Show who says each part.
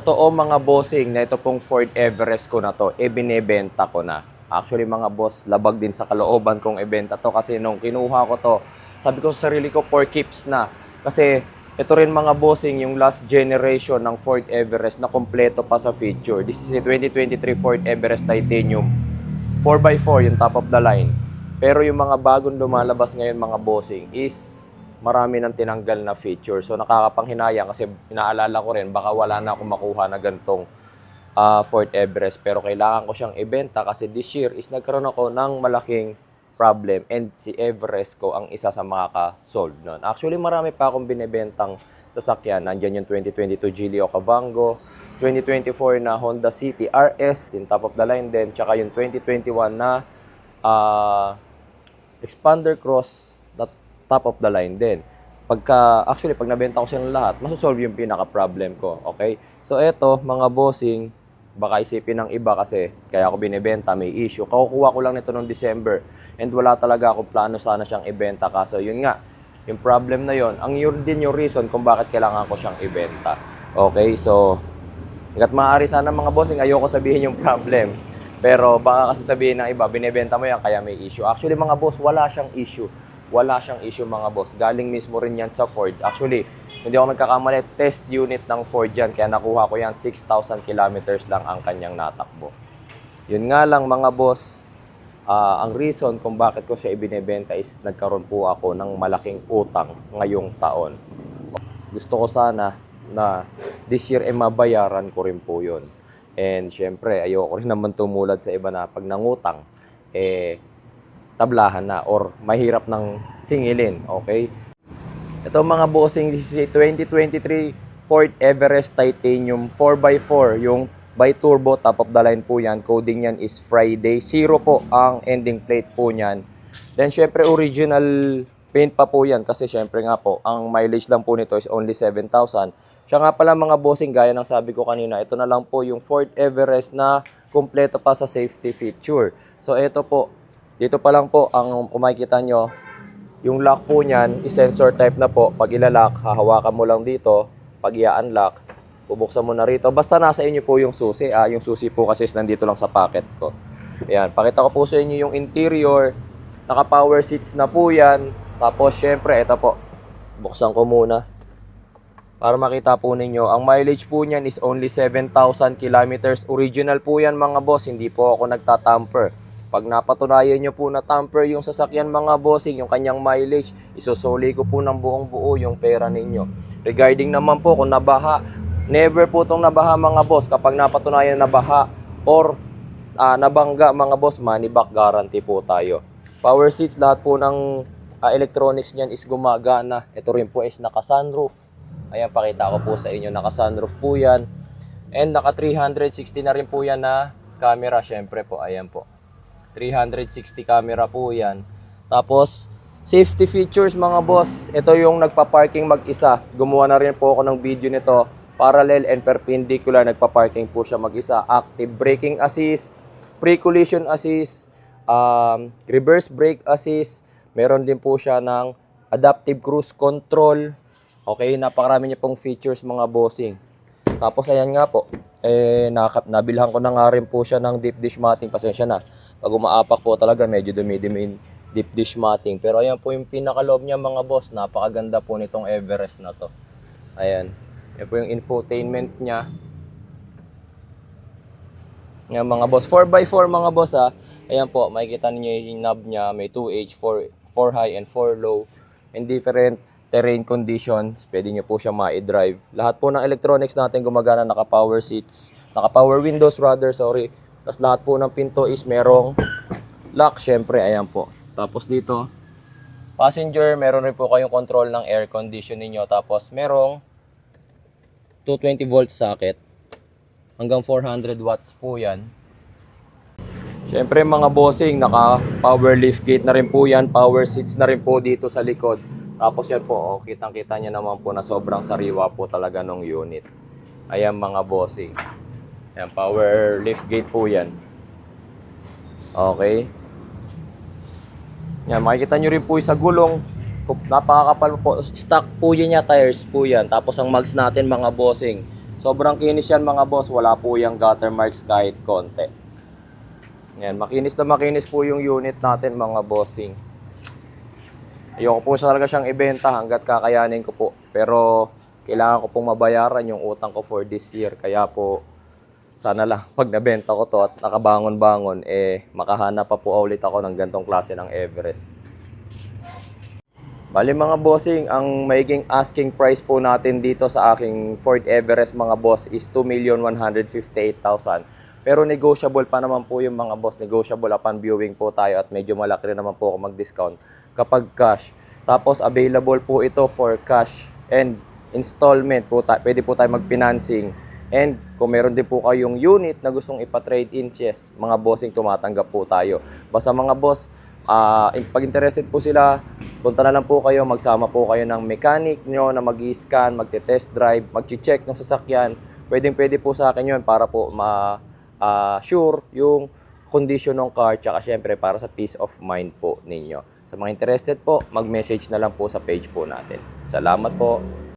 Speaker 1: Totoo mga bossing na ito pong Ford Everest ko na to, binebenta ko na. Actually mga boss, labag din sa kalooban kong ibenta to kasi nung kinuha ko to, sabi ko sa sarili ko for keeps na. Kasi ito rin mga bossing yung last generation ng Ford Everest na kompleto pa sa feature. This is a 2023 Ford Everest Titanium 4x4 yung top of the line. Pero yung mga bagong lumalabas ngayon mga bossing is marami ng tinanggal na feature. So nakakapanghinayang kasi inaalala ko rin baka wala na akong makuha na gantong Fort Everest. Pero kailangan ko siyang ibenta kasi this year is nagkaroon ako ng malaking problem and si Everest ko ang isa sa makaka-solve nun. Actually marami pa akong binebentang sasakyan. Nandiyan yung 2022 Geely Okavango, 2024 na Honda City RS, yung top of the line din, tsaka yung 2021 na Expander Cross na top of the line din. Actually, pag nabenta ko silang lahat, masosolve yung pinaka-problem ko. Okay? So, eto, mga bossing, baka isipin ng iba kasi kaya ako binibenta, may issue. Kakukuha ko lang nito noong December and wala talaga akong plano sana siyang ibenta. Kaso, yun nga, yung problem na yon, ang yun din yung reason kung bakit kailangan ko siyang ibenta. Okay? So, hanggat maaari sana mga bossing, ayoko sabihin yung problem. Pero baka kasi sabihin ng iba, binebenta mo yan kaya may issue. Actually mga boss, wala siyang issue. Wala siyang issue mga boss. Galing mismo rin yan sa Ford. Actually, hindi ako nagkakamali, test unit ng Ford yan. Kaya nakuha ko yan, 6,000 kilometers lang ang kanyang natakbo. Yun nga lang mga boss, ang reason kung bakit ko siya ibinebenta is nagkaroon po ako ng malaking utang ngayong taon. Gusto ko sana na this year mabayaran ko rin po yun. And syempre, ayoko rin naman tumulad sa iba na pag nangutang, tablahan na or mahirap ng singilin, okay? Ito mga bossing, this is a 2023 Ford Everest Titanium 4x4, yung bi-turbo, top of the line po yan. Coding yan is Friday. 0 po ang ending plate po niyan. Then syempre original paint pa po yan kasi syempre nga po, ang mileage lang po nito is only 7,000. Siya nga pala mga bossing, gaya ng sabi ko kanina, ito na lang po yung Ford Everest na kumpleto pa sa safety feature. So ito po, dito pa lang po ang kung makikita nyo, yung lock po niyan is sensor type na po. Pag ilalock, hahawakan mo lang dito. Pag i-unlock, bubuksan mo na rito. Basta nasa inyo po yung susi. Yung susi po kasi is nandito lang sa pocket ko. Ayan, pakita ko po sa inyo yung interior. Naka-power seats na po yan. Tapos, syempre, ito po. Buksan ko muna. Para makita po ninyo, ang mileage po niyan is only 7,000 kilometers. Original po yan mga boss, hindi po ako nagtatamper. Pag napatunayan nyo po na tamper yung sasakyan mga bossing, yung kanyang mileage, isusuli ko po ng buong buo yung pera ninyo. Regarding naman po kung nabaha, never po itong nabaha mga boss. Kapag napatunayan na nabaha or nabangga mga boss, money back guarantee po tayo. Power seats, lahat po ng electronics niyan is gumagana. Ito rin po is naka-sunroof. Ayan, pakita ko po sa inyo, naka-sunroof po yan. And naka 360 na rin po yan na camera, syempre po. Ayan po. 360 camera po yan. Tapos, safety features mga boss. Ito yung nagpa-parking mag-isa. Gumawa na rin po ako ng video nito. Parallel and perpendicular, nagpa-parking po siya mag-isa. Active braking assist, pre-collision assist, reverse brake assist. Meron din po siya ng adaptive cruise control. Okay, napakarami niya pong features mga bossing. Tapos ayan nga po, nabilhan ko na nga rin po siya ng deep dish matting. Pasensya na, pag umaapak po talaga medyo dumi-dumi deep dish matting. Pero ayan po yung pinakaloob niya mga boss. Napakaganda po nitong Everest na to. Ayan, yan po yung infotainment niya. Yan mga boss, 4x4 mga boss ha. Ayan po, makikita niyo yung knob niya. May 2H, 4 high and 4 low. In different terrain conditions, pwede nyo po siya ma-drive. Lahat po ng electronics natin gumagana, naka-power seats, naka-power windows rather, sorry. Tapos lahat po ng pinto is merong lock, syempre, ayan po. Tapos dito, passenger, meron rin po kayong control ng air condition ninyo. Tapos merong 220 volt socket. Hanggang 400 watts po yan. Syempre mga bossing, naka-power lift gate na rin po yan. Power seats na rin po dito sa likod. Tapos yan po, kitang-kita nyo naman po na sobrang sariwa po talaga ng unit. Ayan mga bossing. Ayan, power lift gate po yan. Okay. Yan, makikita nyo rin po sa gulong. Napakakapal po. Stock po yan niya, tires po yan. Tapos ang mags natin mga bossing, Sobrang kinis yan mga boss, wala po yung gutter marks kahit konti. Yan, makinis na makinis po yung unit natin mga bossing. Ayoko po talaga siyang ibenta hanggat kakayanin ko po. Pero kailangan ko pong mabayaran yung utang ko for this year. Kaya po sana lang pag nabenta ko to at nakabangon-bangon, makahanap pa po ulit ako ng gantong klase ng Everest. Bali mga bossing, ang maiging asking price po natin dito sa aking Ford Everest mga boss is 2,158,000. Pero negotiable pa naman po yung mga boss. Negotiable upon viewing po tayo at medyo malaki rin naman po ako mag-discount kapag cash. Tapos available po ito for cash and installment po. Pwede po tayo mag-financing. And kung meron din po kayong unit na gustong ipa-trade in, yes, mga bossing, tumatanggap po tayo. Basta mga boss, pag interested po sila, punta na lang po kayo, magsama po kayo ng mechanic nyo na mag-i-scan, magte-test drive, mag-check ng sasakyan. Pwede po sa akin yun para po sure yung condition ng car, tsaka syempre para sa peace of mind po ninyo. Sa mga interested po, mag-message na lang po sa page po natin. Salamat po.